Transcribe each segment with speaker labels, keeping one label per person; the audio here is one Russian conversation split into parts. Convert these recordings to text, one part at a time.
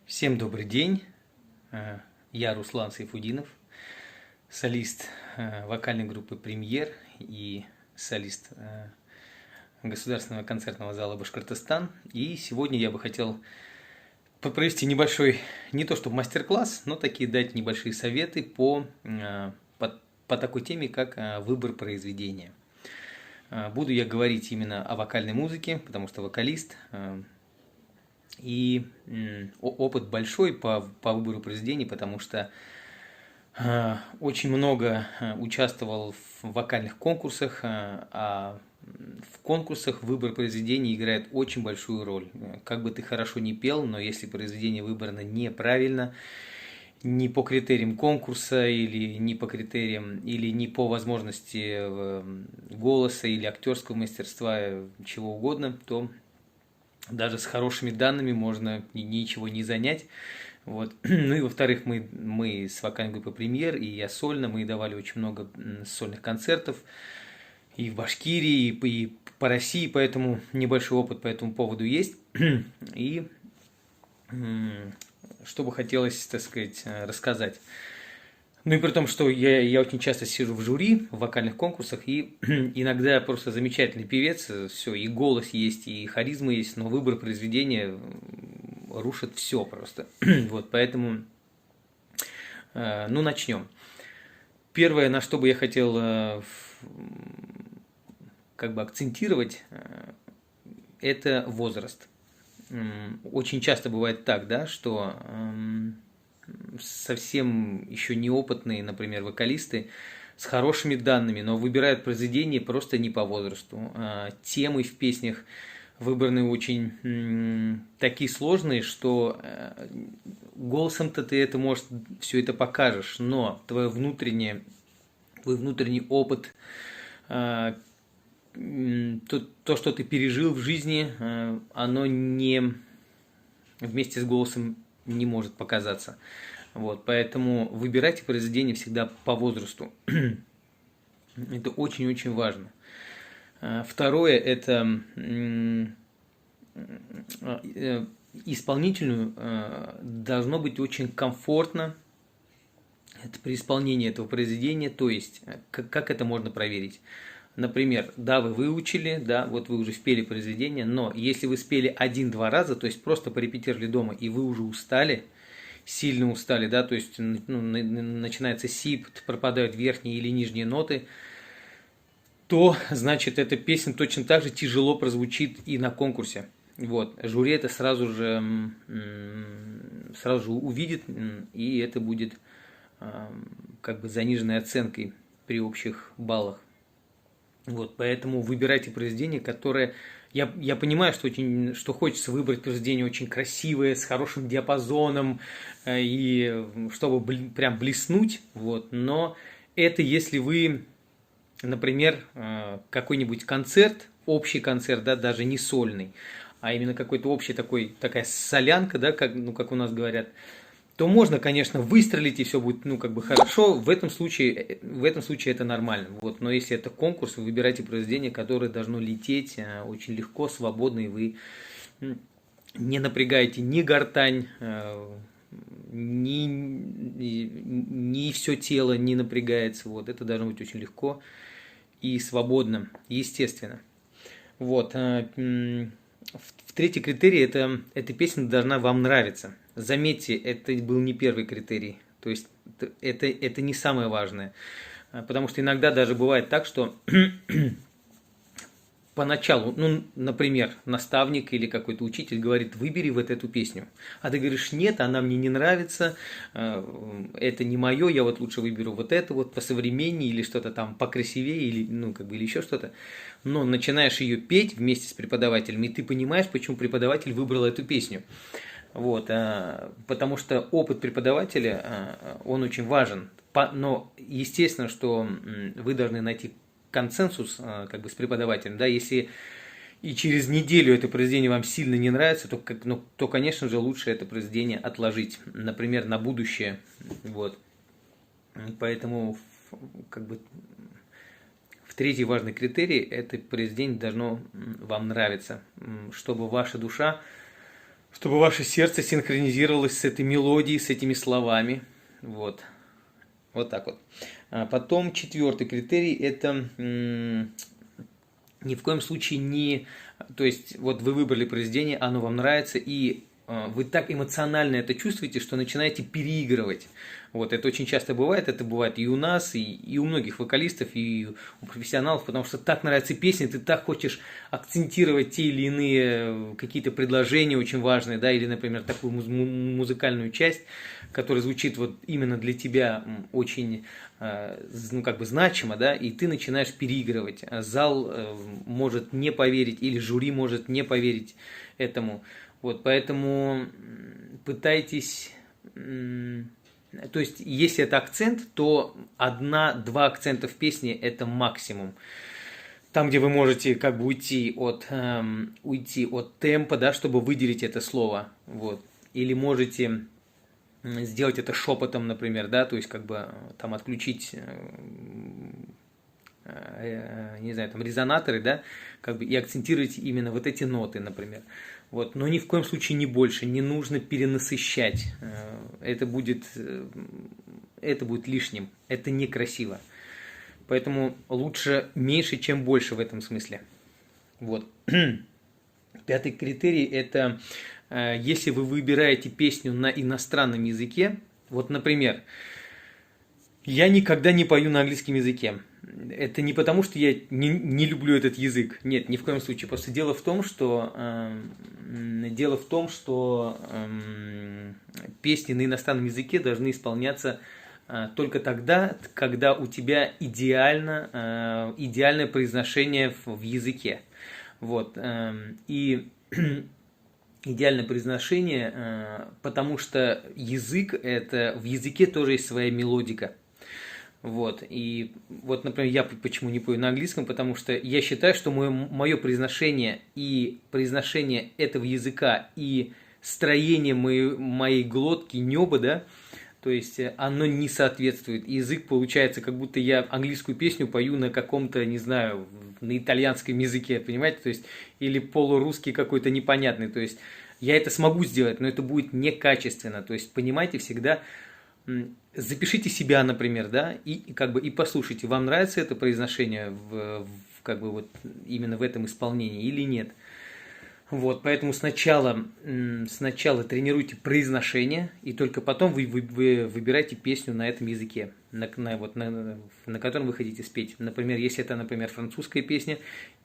Speaker 1: Всем добрый день. Я Руслан Сайфудинов, солист вокальной группы «Премьер» и солист Государственного концертного зала «Башкортостан». И сегодня я бы хотел провести небольшой, не то чтобы мастер-класс, но такие дать небольшие советы по такой теме, как выбор произведения. Буду я говорить именно о вокальной музыке, потому что вокалист. И опыт большой по выбору произведений, потому что очень много участвовал в вокальных конкурсах, а в конкурсах выбор произведений играет очень большую роль. Как бы ты хорошо не пел, но если произведение выбрано неправильно, не по критериям конкурса или не по критериям, или не по возможности голоса или актерского мастерства, чего угодно, то даже с хорошими данными можно ничего не занять. Вот. Ну и во-вторых, мы с вокальной группой «Премьер», и я сольно, мы давали очень много сольных концертов и в Башкирии, и по России, поэтому небольшой опыт по этому поводу есть. И что бы хотелось, так сказать, рассказать. Ну и при том, что я очень часто сижу в жюри в вокальных конкурсах, и иногда просто замечательный певец, все, и голос есть, и харизма есть, но выбор произведения рушит все просто. Вот, поэтому, ну, начнем. Первое, на что бы я хотел как бы акцентировать, это возраст. Очень часто бывает так, да, что совсем еще неопытные, например, вокалисты с хорошими данными, но выбирают произведения просто не по возрасту. Темы в песнях выбраны очень такие сложные, что голосом-то ты это, может, все это покажешь, но твой внутренний опыт, то, что ты пережил в жизни, оно не вместе с голосом не может показаться. Вот, поэтому выбирайте произведения всегда по возрасту. Это очень-очень важно. Второе, это исполнителю должно быть очень комфортно при исполнении этого произведения. То есть, как это можно проверить? Например, да, вы выучили, да, вот вы уже спели произведение, но если вы спели 1-2 раза, то есть просто порепетировали дома, и вы уже устали, сильно устали, да, то есть начинается сип, пропадают верхние или нижние ноты, то, значит, эта песня точно так же тяжело прозвучит и на конкурсе. Вот, жюри это сразу же увидит, и это будет как бы заниженной оценкой при общих баллах. Вот, поэтому выбирайте произведение, которое... Я понимаю, что хочется выбрать произведение очень красивое, с хорошим диапазоном, и чтобы прям блеснуть, вот, но это если вы, например, какой-нибудь концерт, общий концерт, да, даже не сольный, а именно какой-то общий такая солянка, да, как у нас говорят, то можно, конечно, выстрелить, и все будет, ну, как бы хорошо. В этом случае это нормально. Вот. Но если это конкурс, вы выбираете произведение, которое должно лететь очень легко, свободно, и вы не напрягаете ни гортань, ни все тело не напрягается. Вот. Это должно быть очень легко и свободно, естественно. Вот. Третий критерий – эта песня должна вам нравиться. Заметьте, это был не первый критерий, то есть это не самое важное, потому что иногда даже бывает так, что поначалу, ну, например, наставник или какой-то учитель говорит, выбери вот эту песню, а ты говоришь, нет, она мне не нравится, это не мое, я вот лучше выберу вот это вот посовременнее или что-то там покрасивее или, ну, как бы, или еще что-то, но начинаешь ее петь вместе с преподавателем, и ты понимаешь, почему преподаватель выбрал эту песню. Вот, потому что опыт преподавателя, он очень важен, но естественно, что вы должны найти консенсус как бы с преподавателем, да, если и через неделю это произведение вам сильно не нравится, то, конечно же, лучше это произведение отложить, например, на будущее, вот, поэтому, как бы, третий важный критерий – это произведение должно вам нравиться, чтобы ваша душа чтобы ваше сердце синхронизировалось с этой мелодией, с этими словами. Вот. Вот так вот. Потом четвертый критерий – это ни в коем случае не… То есть, вот вы выбрали произведение, оно вам нравится, и вы так эмоционально это чувствуете, что начинаете переигрывать. Вот, это очень часто бывает, это бывает и у нас, и у многих вокалистов, и у профессионалов, потому что так нравится песня, ты так хочешь акцентировать те или иные какие-то предложения очень важные, да, или, например, такую музыкальную часть, которая звучит вот именно для тебя очень, ну, как бы значимо, да, и ты начинаешь переигрывать. Зал может не поверить, или жюри может не поверить этому. Вот, поэтому пытайтесь… То есть, если это акцент, то 1-2 акцента в песне – это максимум. Там, где вы можете как бы уйти от темпа, да, чтобы выделить это слово. Вот. Или можете сделать это шепотом, например, да, то есть как бы там отключить, не знаю, там резонаторы, да, как бы и акцентировать именно вот эти ноты, например. Вот. Но ни в коем случае не больше, не нужно перенасыщать. Это будет лишним, это некрасиво. Поэтому лучше меньше, чем больше в этом смысле. Вот. Пятый критерий – это если вы выбираете песню на иностранном языке. Вот, например, я никогда не пою на английском языке. Это не потому, что я не люблю этот язык. Нет, ни в коем случае. Просто дело в том, что песни на иностранном языке должны исполняться только тогда, когда у тебя идеальное произношение в языке. Вот. И идеальное произношение, потому что язык, в языке тоже есть своя мелодика. Вот. И вот, например, я почему не пою на английском, потому что я считаю, что мое произношение и произношение этого языка и строение моей глотки, неба, да, то есть оно не соответствует. Язык получается, как будто я английскую песню пою на каком-то, не знаю, на итальянском языке, понимаете? То есть, или полурусский какой-то непонятный. То есть, я это смогу сделать, но это будет некачественно. То есть, понимаете, всегда запишите себя, например, да, и как бы и послушайте, вам нравится это произношение как бы вот именно в этом исполнении или нет. Вот, поэтому сначала тренируйте произношение, и только потом вы выбираете песню на этом языке, на котором вы хотите спеть. Например, если это, например, французская песня,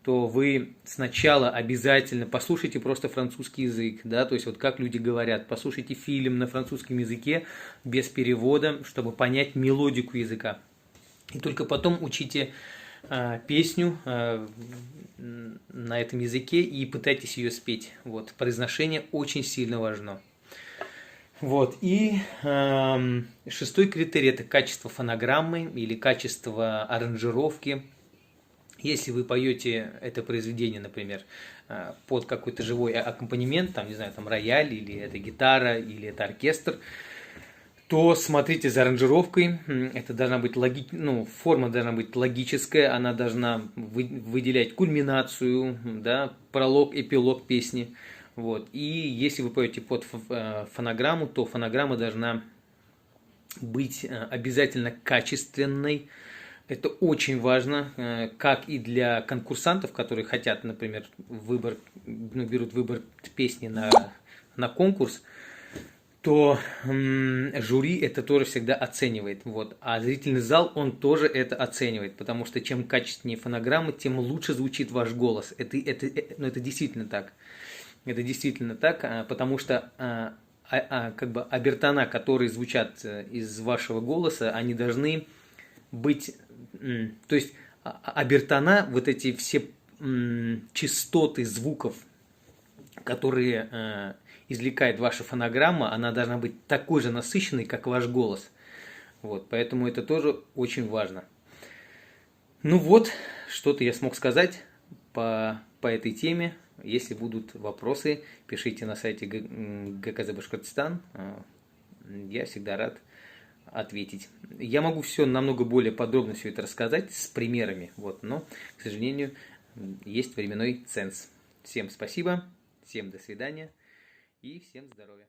Speaker 1: то вы сначала обязательно послушайте просто французский язык, да, то есть вот как люди говорят, послушайте фильм на французском языке без перевода, чтобы понять мелодику языка. И только потом учите песню на этом языке и пытайтесь ее спеть. Вот. Произношение очень сильно важно. Вот. И шестой критерий – это качество фонограммы или качество аранжировки. Если вы поете это произведение, например, под какой-то живой аккомпанемент, там, не знаю, там рояль, или это гитара, или это оркестр, то смотрите за аранжировкой. Это должна быть форма должна быть логическая, она должна выделять кульминацию, да, пролог, эпилог песни. Вот. И если вы поете под фонограмму, то фонограмма должна быть обязательно качественной. Это очень важно, как и для конкурсантов, которые хотят, например, берут выбор песни на конкурс, то жюри это тоже всегда оценивает. Вот. А зрительный зал, он тоже это оценивает, потому что чем качественнее фонограмма, тем лучше звучит ваш голос. Это действительно так. Это действительно так, потому что как бы обертона, которые звучат из вашего голоса, они должны быть… То есть обертона, вот эти все частоты звуков, которые извлекает ваша фонограмма, она должна быть такой же насыщенной, как ваш голос. Вот, поэтому это тоже очень важно. Ну вот, что-то я смог сказать по этой теме. Если будут вопросы, пишите на сайте ГКЗ Башкортостан. Я всегда рад ответить. Я могу все намного более подробно все это рассказать с примерами, вот, но, к сожалению, есть временной ценз. Всем спасибо, всем до свидания. И всем здоровья!